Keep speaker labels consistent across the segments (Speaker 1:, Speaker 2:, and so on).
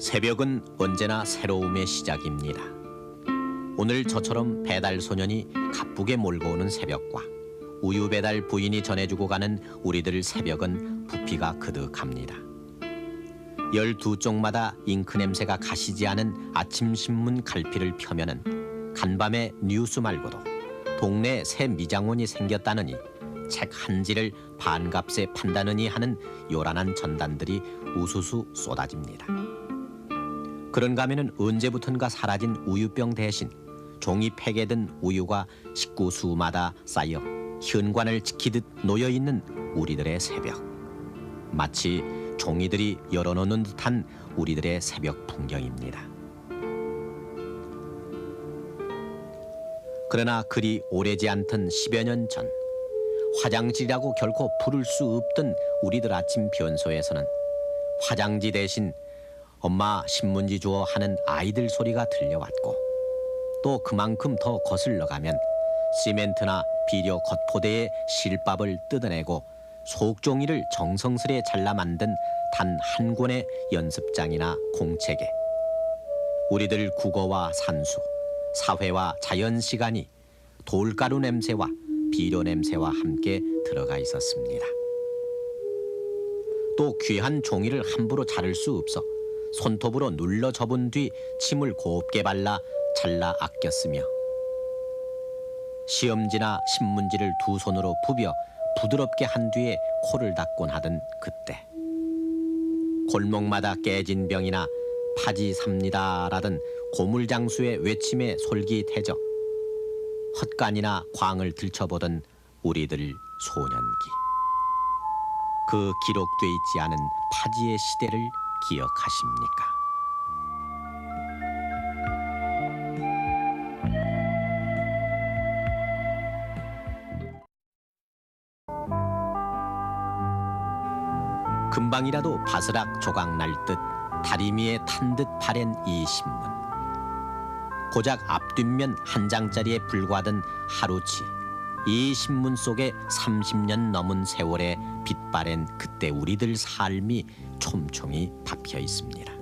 Speaker 1: 새벽은 언제나 새로움의 시작입니다. 오늘 저처럼 배달 소년이 가쁘게 몰고 오는 새벽과 우유 배달 부인이 전해주고 가는 우리들 새벽은 부피가 그득합니다. 12쪽마다 잉크 냄새가 가시지 않은 아침 신문 갈피를 펴면은 간밤에 뉴스 말고도 동네에 새 미장원이 생겼다느니 책 한 지를 반값에 판다느니 하는 요란한 전단들이 우수수 쏟아집니다. 그런가 하면은 언제부턴가 사라진 우유병 대신 종이 팩에 든 우유가 식구 수마다 쌓여 현관을 지키듯 놓여있는 우리들의 새벽. 마치 종이들이 열어놓는 듯한 우리들의 새벽 풍경입니다. 그러나 그리 오래지 않던 10여 년 전 화장지라고 결코 부를 수 없던 우리들 아침 변소에서는 화장지 대신 엄마 신문지 주어 하는 아이들 소리가 들려왔고, 또 그만큼 더 거슬러 가면 시멘트나 비료 겉포대에 실밥을 뜯어내고 속종이를 정성스레 잘라 만든 단 한 권의 연습장이나 공책에 우리들 국어와 산수, 사회와 자연 시간이 돌가루 냄새와 비료 냄새와 함께 들어가 있었습니다. 또 귀한 종이를 함부로 자를 수 없어 손톱으로 눌러 접은 뒤 침을 곱게 발라 잘라 아꼈으며, 시험지나 신문지를 두 손으로 부벼 부드럽게 한 뒤에 코를 닦곤 하던 그때, 골목마다 깨진 병이나 파지 삽니다라던 고물장수의 외침에 솔깃해져 헛간이나 광을 들춰보던 우리들 소년기. 그 기록돼 있지 않은 파지의 시대를 기억하십니까? 금방이라도 바스락 조각 날 듯 다리미에 탄 듯 바랜 이 신문. 고작 앞뒷면 한 장짜리에 불과하던 하루치 이 신문 속에 30년 넘은 세월에 빛바랜 그때 우리들 삶이 촘촘히 박혀 있습니다.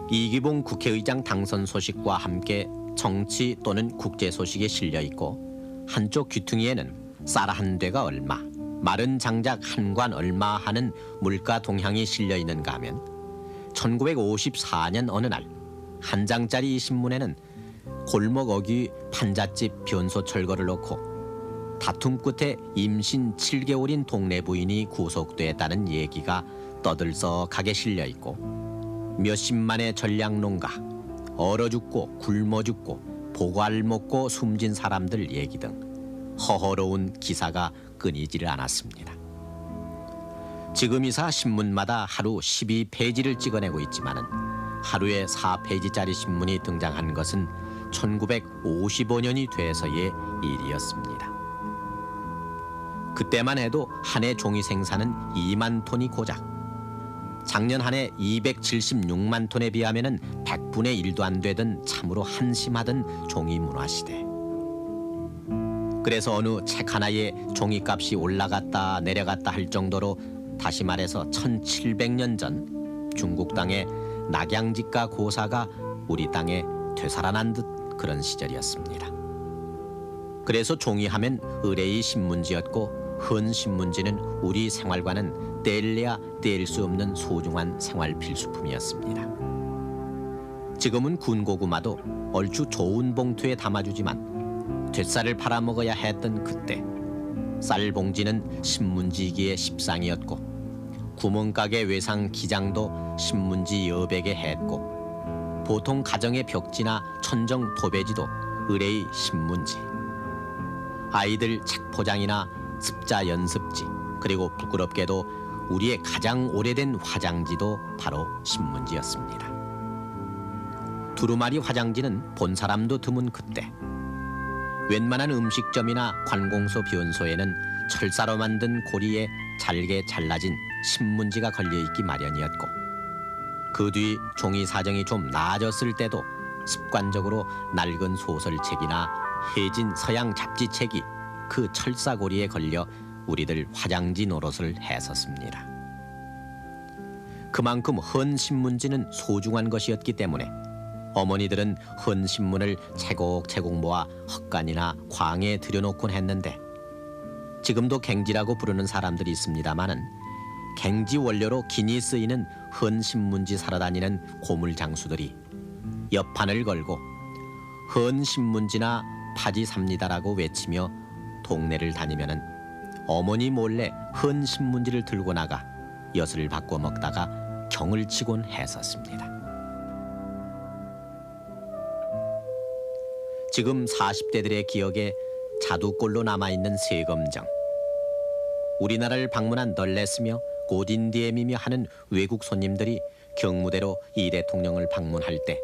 Speaker 1: 이기봉 국회의장 당선 소식과 함께 정치 또는 국제 소식에 실려 있고, 한쪽 귀퉁이에는 쌀 한 되가 얼마, 마른 장작 한 관 얼마 하는 물가 동향이 실려 있는가 하면 1954년 어느 날 한 장짜리 신문에는 골목 어귀 판잣집 변소 철거를 놓고 다툼 끝에 임신 7개월인 동네 부인이 구속됐다는 얘기가 떠들썩하게 실려 있고, 몇십만의 전략농가, 얼어 죽고 굶어 죽고 보갈 먹고 숨진 사람들 얘기 등 허허로운 기사가 끊이지를 않았습니다. 지금 이사 신문마다 하루 12페이지를 찍어내고 있지만은 하루에 4페이지짜리 신문이 등장한 것은 1955년이 돼서의 일이었습니다. 그때만 해도 한 해 종이 생산은 2만 톤이 고작, 작년 한 해 276만 톤에 비하면은 100분의 1도 안 되던 참으로 한심하던 종이 문화 시대. 그래서 어느 책 하나에 종이값이 올라갔다 내려갔다 할 정도로, 다시 말해서 1700년 전 중국 땅에 낙양지가 고사가 우리 땅에 되살아난 듯 그런 시절이었습니다. 그래서 종이하면 의뢰의 신문지였고, 흔 신문지는 우리 생활과는 뗄래야 뗄 수 없는 소중한 생활 필수품이었습니다. 지금은 군고구마도 얼추 좋은 봉투에 담아주지만 뒷살을 팔아먹어야 했던 그때, 쌀봉지는 신문지기의 십상이었고, 구멍가게 외상 기장도 신문지 여백에 했고, 보통 가정의 벽지나 천정 도배지도 의뢰의 신문지, 아이들 책 포장이나 습자 연습지, 그리고 부끄럽게도 우리의 가장 오래된 화장지도 바로 신문지였습니다. 두루마리 화장지는 본 사람도 드문 그때, 웬만한 음식점이나 관공서 변소에는 철사로 만든 고리에 잘게 잘라진 신문지가 걸려있기 마련이었고, 그 뒤 종이 사정이 좀 나아졌을 때도 습관적으로 낡은 소설책이나 해진 서양 잡지책이 그 철사고리에 걸려 우리들 화장지 노릇을 했었습니다. 그만큼 헌 신문지는 소중한 것이었기 때문에 어머니들은 헌 신문을 채곡채곡 모아 헛간이나 광에 들여놓곤 했는데, 지금도 갱지라고 부르는 사람들이 있습니다마는 갱지 원료로 기니 쓰이는 헌 신문지 사러 다니는 고물 장수들이 옆판을 걸고 헌 신문지나 파지 삽니다라고 외치며 동네를 다니면은 어머니 몰래 헌 신문지를 들고 나가 엿을 바꿔 먹다가 경을 치곤 했었습니다. 지금 40대들의 기억에 자두꼴로 남아있는 세검정. 우리나라를 방문한 널레스며 고딘디엠이며 하는 외국 손님들이 경무대로 이 대통령을 방문할 때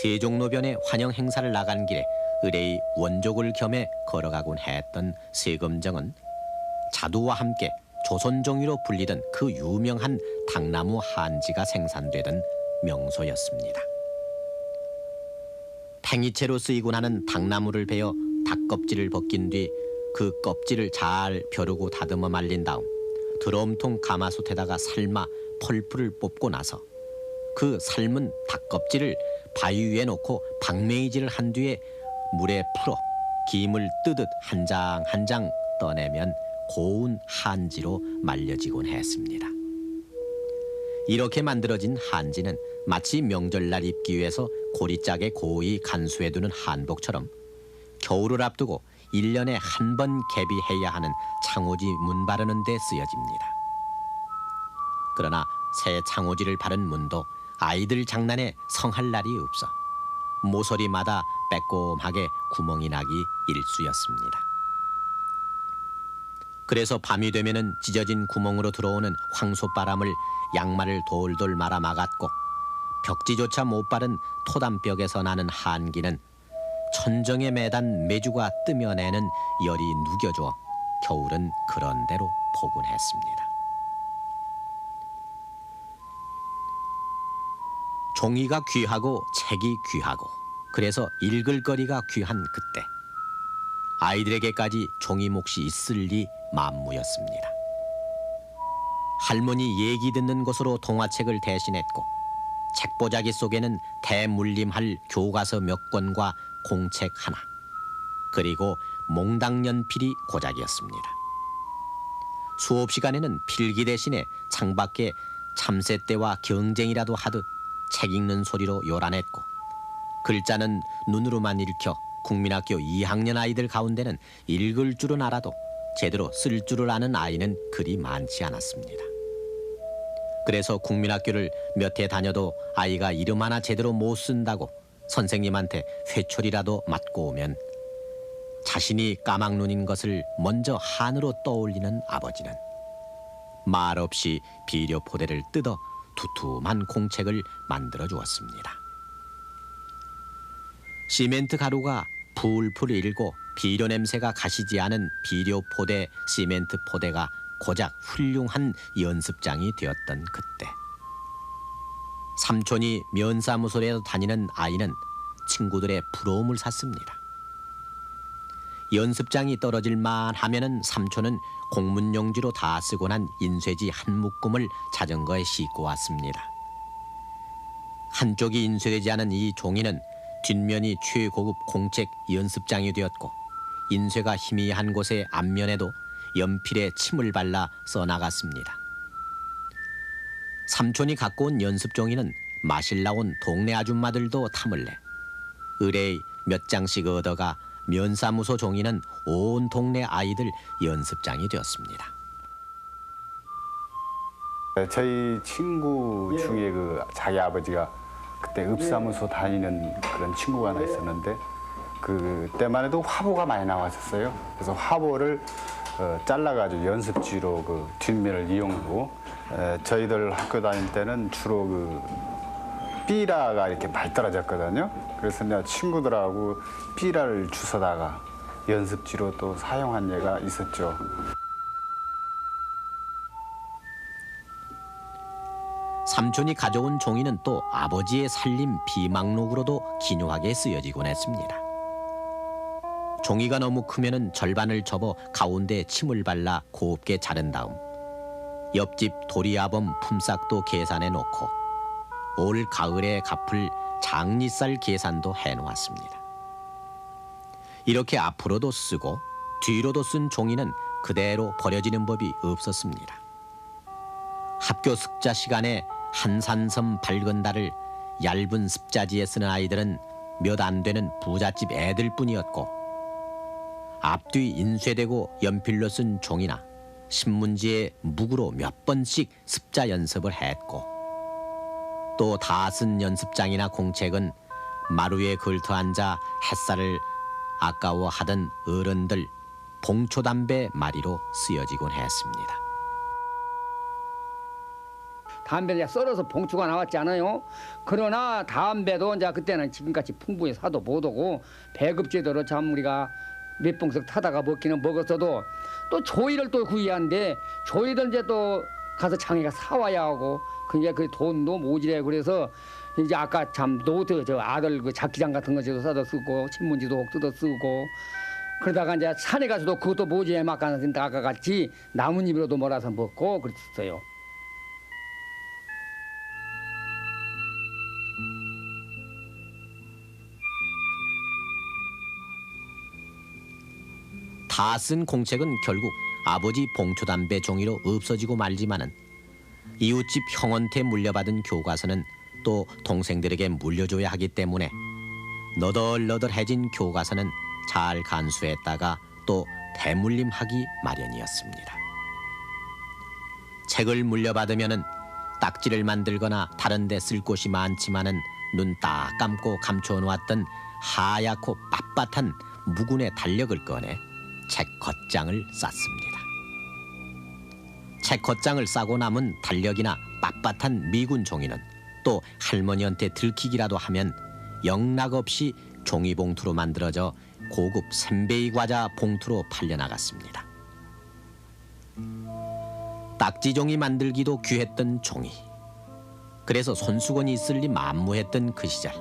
Speaker 1: 세종로변에 환영 행사를 나간 길에 의뢰의 원족을 겸해 걸어가곤 했던 세검정은 자두와 함께 조선종이로 불리던 그 유명한 당나무 한지가 생산되던 명소였습니다. 팽이채로 쓰이곤 하는 당나무를 베어 닭껍질을 벗긴 뒤 그 껍질을 잘 벼르고 다듬어 말린 다음 드럼통 가마솥에다가 삶아 펄풀을 뽑고 나서 그 삶은 닭껍질을 바위 위에 놓고 박매이질을 한 뒤에 물에 풀어 김을 뜨듯 한 장 한 장 떠내면 고운 한지로 말려지곤 했습니다. 이렇게 만들어진 한지는 마치 명절날 입기 위해서 고리짝에 고이 간수해두는 한복처럼 겨울을 앞두고 1년에 한 번 개비해야 하는 창호지 문 바르는 데 쓰여집니다. 그러나 새 창호지를 바른 문도 아이들 장난에 성할 날이 없어 모서리마다 빼꼼하게 구멍이 나기 일쑤였습니다. 그래서 밤이 되면은 찢어진 구멍으로 들어오는 황소바람을 양말을 돌돌 말아 막았고, 벽지조차 못 바른 토담벽에서 나는 한기는 천정에 매단 메주가 뜨며내는 열이 누겨줘 겨울은 그런 대로 포근했습니다. 종이가 귀하고 책이 귀하고 그래서 읽을 거리가 귀한 그때 아이들에게까지 종이 몫이 있을 리 만무였습니다. 할머니 얘기 듣는 것으로 동화책을 대신했고 책보자기 속에는 대물림할 교과서 몇 권과 공책 하나, 그리고 몽당연필이 고작이었습니다. 수업 시간에는 필기 대신에 창밖에 참새떼와 경쟁이라도 하듯 책 읽는 소리로 요란했고, 글자는 눈으로만 읽혀 국민학교 2학년 아이들 가운데는 읽을 줄은 알아도 제대로 쓸 줄을 아는 아이는 그리 많지 않았습니다. 그래서 국민학교를 몇 해 다녀도 아이가 이름 하나 제대로 못 쓴다고 선생님한테 회초리라도 맞고 오면 자신이 까막눈인 것을 먼저 한으로 떠올리는 아버지는 말없이 비료포대를 뜯어 두툼한 공책을 만들어 주었습니다. 시멘트 가루가 풀풀 일고 비료 냄새가 가시지 않은 비료포대, 시멘트 포대가 고작 훌륭한 연습장이 되었던 그때, 삼촌이 면사무소에 다니는 아이는 친구들의 부러움을 샀습니다. 연습장이 떨어질만 하면은 삼촌은 공문용지로 다 쓰고 난 인쇄지 한 묶음을 자전거에 싣고 왔습니다. 한쪽이 인쇄되지 않은 이 종이는 뒷면이 최고급 공책 연습장이 되었고, 인쇄가 희미한 곳의 앞면에도 연필에 침을 발라 써나갔습니다. 삼촌이 갖고 온 연습종이는 마실 나온 동네 아줌마들도 탐을 내 의뢰 몇 장씩 얻어가 면사무소 종이는 온 동네 아이들 연습장이 되었습니다.
Speaker 2: 저희 친구 중에 그 자기 아버지가 그때 읍사무소 다니는 그런 친구가 하나 있었는데, 그때만 해도 화보가 많이 나왔었어요. 그래서 화보를 잘라가지고 연습지로 그 뒷면을 이용하고, 저희들 학교 다닐 때는 주로 그 삐라가 이렇게 많이 떨어졌거든요. 그래서 내가 친구들하고 삐라를 주워다가 연습지로 또 사용한 예가 있었죠.
Speaker 1: 삼촌이 가져온 종이는 또 아버지의 살림 비망록으로도 기묘하게 쓰여지곤 했습니다. 종이가 너무 크면은 절반을 접어 가운데 침을 발라 곱게 자른 다음 옆집 도리아범 품삯도 계산해 놓고 올 가을에 갚을 장리쌀 계산도 해놓았습니다. 이렇게 앞으로도 쓰고 뒤로도 쓴 종이는 그대로 버려지는 법이 없었습니다. 학교 숙자 시간에 한산섬 밝은 달을 얇은 습자지에 쓰는 아이들은 몇 안 되는 부잣집 애들뿐이었고 앞뒤 인쇄되고 연필로 쓴 종이나 신문지에 묵으로 몇 번씩 습자 연습을 했고 또 다 쓴 연습장이나 공책은 마루에 걸터 앉아 햇살을 아까워하던 어른들 봉초담배 마리로 쓰여지곤 했습니다.
Speaker 3: 담배를 썰어서 봉투가 나왔지 않아요? 그러나 담배도 이제 그때는 지금같이 풍부히 사도 못 오고 배급제도로 참 우리가 몇 봉석 타다가 먹기는 먹었어도 또 조이를 또 구이하는데 조이를 이제 또 가서 장애가 사와야 하고 그게 그 돈도 모자래 그래서 이제 아까 참 노트 저 아들 그 잡기장 같은 거 써서 쓰고 신문지도 뜯어 쓰고 그러다가 이제 산에 가서도 그것도 모자에 막가는 아까 같이 나뭇잎으로도 몰아서 먹고 그랬어요.
Speaker 1: 다 쓴 공책은 결국 아버지 봉초담배 종이로 없어지고 말지만은 이웃집 형한테 물려받은 교과서는 또 동생들에게 물려줘야 하기 때문에 너덜너덜해진 교과서는 잘 간수했다가 또 대물림하기 마련이었습니다. 책을 물려받으면은 딱지를 만들거나 다른 데 쓸 곳이 많지만은 눈 딱 감고 감춰놓았던 하얗고 빳빳한 묵은의 달력을 꺼내 책 겉장을 쌌습니다. 책 겉장을 싸고 남은 달력이나 빳빳한 미군 종이는 또 할머니한테 들키기라도 하면 영락없이 종이봉투로 만들어져 고급 샌베이 과자 봉투로 팔려나갔습니다. 딱지종이 만들기도 귀했던 종이. 그래서 손수건이 있을리 만무했던 그 시절.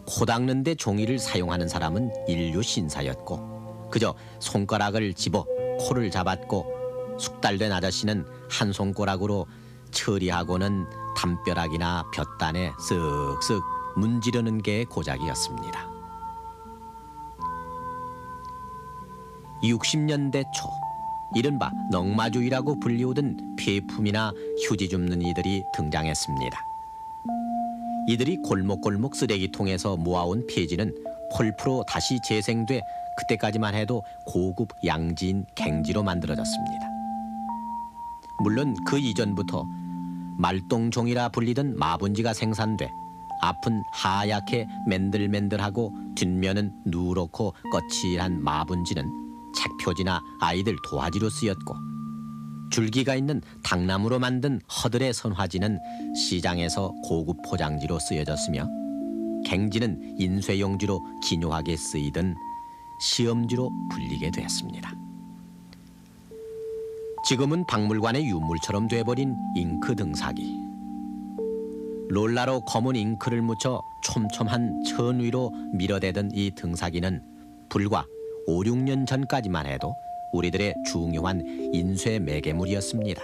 Speaker 1: 코 닦는 데 종이를 사용하는 사람은 인류 신사였고 그저 손가락을 집어 코를 잡았고 숙달된 아저씨는 한 손가락으로 처리하고는 담벼락이나 볕단에 쓱쓱 문지르는 게 고작이었습니다. 60년대 초 이른바 넝마주의라고 불리우던 폐품이나 휴지 줍는 이들이 등장했습니다. 이들이 골목골목 쓰레기통에서 모아온 폐지는 폴프로 다시 재생돼 그때까지만 해도 고급 양지인 갱지로 만들어졌습니다. 물론 그 이전부터 말똥종이라 불리던 마분지가 생산돼 앞은 하얗게 맨들맨들하고 뒷면은 누렇고 거칠한 마분지는 책표지나 아이들 도화지로 쓰였고 줄기가 있는 당나무로 만든 허들의 선화지는 시장에서 고급 포장지로 쓰여졌으며 갱지는 인쇄용지로 기묘하게 쓰이던 시험지로 불리게 됐습니다. 지금은 박물관의 유물처럼 돼버린 잉크 등사기. 롤라로 검은 잉크를 묻혀 촘촘한 천 위로 밀어대던 이 등사기는 불과 5, 6년 전까지만 해도 우리들의 중요한 인쇄 매개물이었습니다.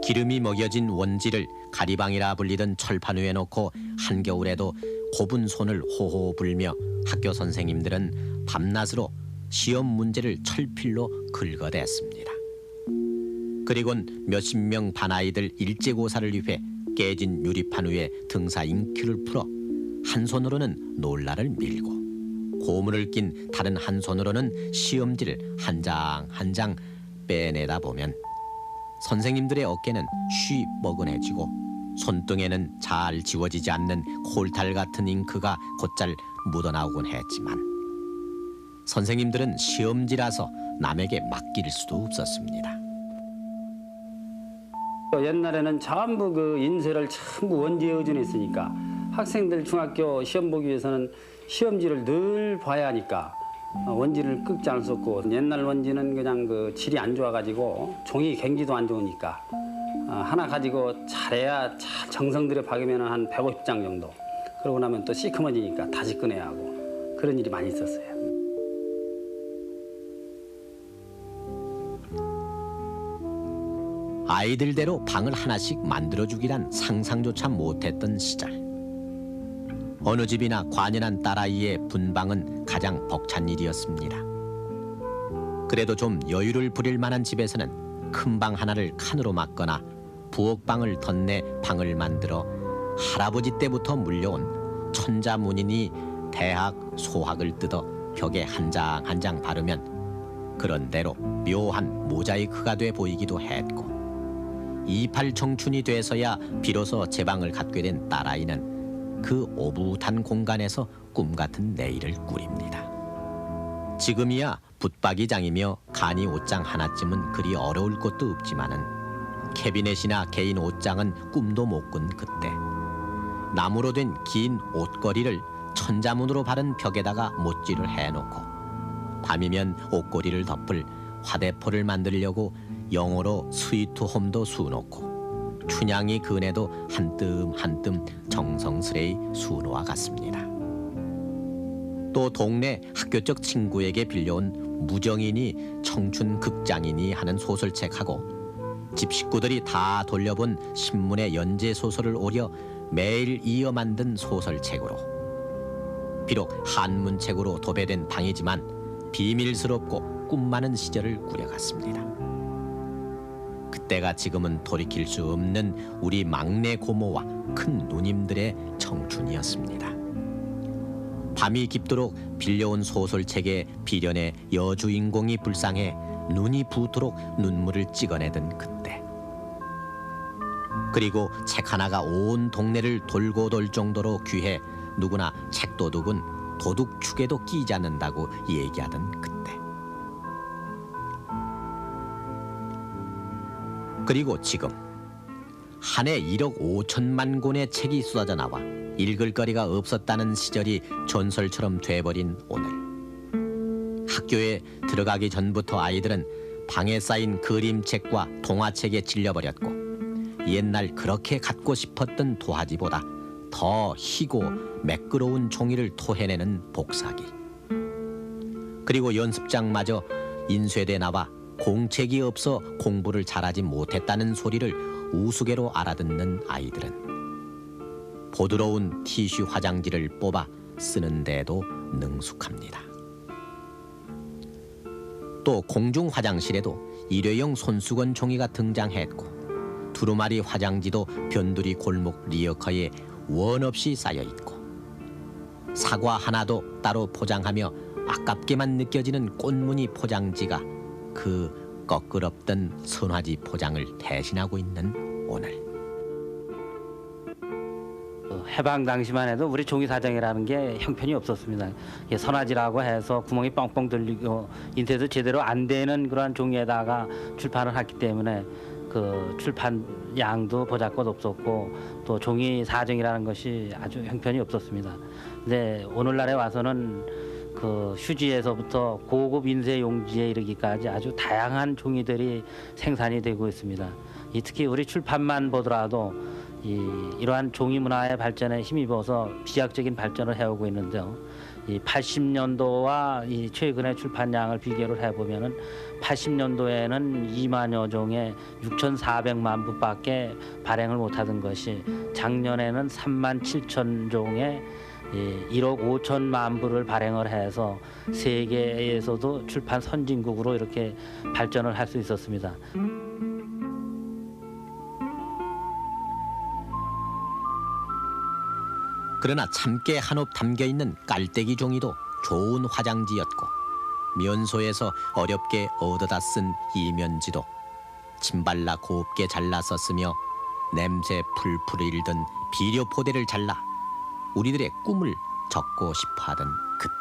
Speaker 1: 기름이 먹여진 원지를 가리방이라 불리던 철판 위에 놓고 한겨울에도 곱은 손을 호호 불며 학교 선생님들은 밤낮으로 시험 문제를 철필로 긁어댔습니다. 그리곤 몇십 명 반아이들 일제고사를 위해 깨진 유리판 위에 등사 잉크를 풀어 한 손으로는 놀라를 밀고 고무를 낀 다른 한 손으로는 시험지를 한 장 한 장 빼내다 보면 선생님들의 어깨는 쉬 뻐근해지고 손등에는 잘 지워지지 않는 콜탈 같은 잉크가 곧잘 묻어나오곤 했지만 선생님들은 시험지라서 남에게 맡길 수도 없었습니다.
Speaker 4: 옛날에는 전부 그 인쇄를 전부 원지에 의존했으니까 학생들 중학교 시험 보기 위해서는 시험지를 늘 봐야 하니까 원지를 긁지 않을 수 없고 옛날 원지는 그냥 그 질이 안 좋아가지고 종이 갱지도 안 좋으니까 하나 가지고 잘해야 잘 정성 들여 박으면 한 150장 정도. 그러고 나면 또 시커머지니까 다시 꺼내야 하고 그런 일이 많이 있었어요.
Speaker 1: 아이들대로 방을 하나씩 만들어주기란 상상조차 못했던 시절. 어느 집이나 관연한 딸아이의 분방은 가장 벅찬 일이었습니다. 그래도 좀 여유를 부릴 만한 집에서는 큰 방 하나를 칸으로 막거나 부엌방을 덧내 방을 만들어 할아버지 때부터 물려온 천자문인이 대학 소학을 뜯어 벽에 한 장 한 장 바르면 그런 대로 묘한 모자이크가 돼 보이기도 했고, 28 청춘이 돼서야 비로소 제 방을 갖게 된 딸아이는 그 오붓한 공간에서 꿈같은 내일을 꾸립니다. 지금이야 붙박이장이며 간이 옷장 하나쯤은 그리 어려울 것도 없지만은 캐비넷이나 개인 옷장은 꿈도 못 꾼 그때 나무로 된 긴 옷걸이를 천자문으로 바른 벽에다가 못질을 해놓고 밤이면 옷걸이를 덮을 화대포를 만들려고 영어로 스위트홈도 수놓고 춘향이 그네도 한뜸 한뜸 정성스레이 수놓아 갔습니다. 또 동네 학교적 친구에게 빌려온 무정이니 청춘 극장이니 하는 소설책하고 집 식구들이 다 돌려본 신문의 연재 소설을 오려 매일 이어 만든 소설책으로, 비록 한문책으로 도배된 방이지만 비밀스럽고 꿈 많은 시절을 꾸려갔습니다. 그때가 지금은 돌이킬 수 없는 우리 막내 고모와 큰 누님들의 청춘이었습니다. 밤이 깊도록 빌려온 소설책의 비련의 여주인공이 불쌍해 눈이 부도록 눈물을 찍어내던 그때, 그리고 책 하나가 온 동네를 돌고 돌 정도로 귀해 누구나 책도둑은 도둑축에도 끼지 않는다고 얘기하던 그때, 그리고 지금 한 해 1억 5천만 권의 책이 쏟아져 나와 읽을 거리가 없었다는 시절이 전설처럼 돼버린 오늘, 학교에 들어가기 전부터 아이들은 방에 쌓인 그림책과 동화책에 질려버렸고, 옛날 그렇게 갖고 싶었던 도화지보다 더 희고 매끄러운 종이를 토해내는 복사기, 그리고 연습장마저 인쇄돼 나와 공책이 없어 공부를 잘하지 못했다는 소리를 우스개로 알아듣는 아이들은 부드러운 티슈 화장지를 뽑아 쓰는데도 능숙합니다. 또 공중 화장실에도 일회용 손수건 종이가 등장했고, 두루마리 화장지도 변두리 골목 리어커에 원 없이 쌓여 있고, 사과 하나도 따로 포장하며 아깝게만 느껴지는 꽃무늬 포장지가 그 꺼끄럽던 선화지 포장을 대신하고 있는 오늘.
Speaker 4: 해방 당시만 해도 우리 종이 사정이라는 게 형편이 없었습니다. 선화지라고 해서 구멍이 뻥뻥 뚫리고 인쇄도 제대로 안 되는 그런 종이에다가 출판을 했기 때문에 그 출판 양도 보잘것 없었고, 또 종이 사정이라는 것이 아주 형편이 없었습니다. 근데 오늘날에 와서는 그 휴지에서부터 고급 인쇄 용지에 이르기까지 아주 다양한 종이들이 생산이 되고 있습니다. 특히 우리 출판만 보더라도 이러한 종이 문화의 발전에 힘입어서 비약적인 발전을 해오고 있는데요. 80년도와 이 최근의 출판량을 비교를 해보면은 80년도에는 2만여 종의 6,400만 부밖에 발행을 못하던 것이 작년에는 3만 7천 종의 1억 5천만 부를 발행을 해서 세계에서도 출판 선진국으로 이렇게 발전을 할 수 있었습니다.
Speaker 1: 그러나 참깨 한옵 담겨있는 깔때기 종이도 좋은 화장지였고, 면소에서 어렵게 얻어다 쓴 이면지도 침발라 곱게 잘라 썼으며 냄새 풀풀 일던 비료포대를 잘라 우리들의 꿈을 적고 싶어하던 그때,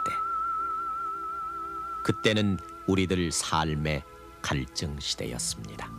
Speaker 1: 그때는 우리들 삶의 갈증 시대였습니다.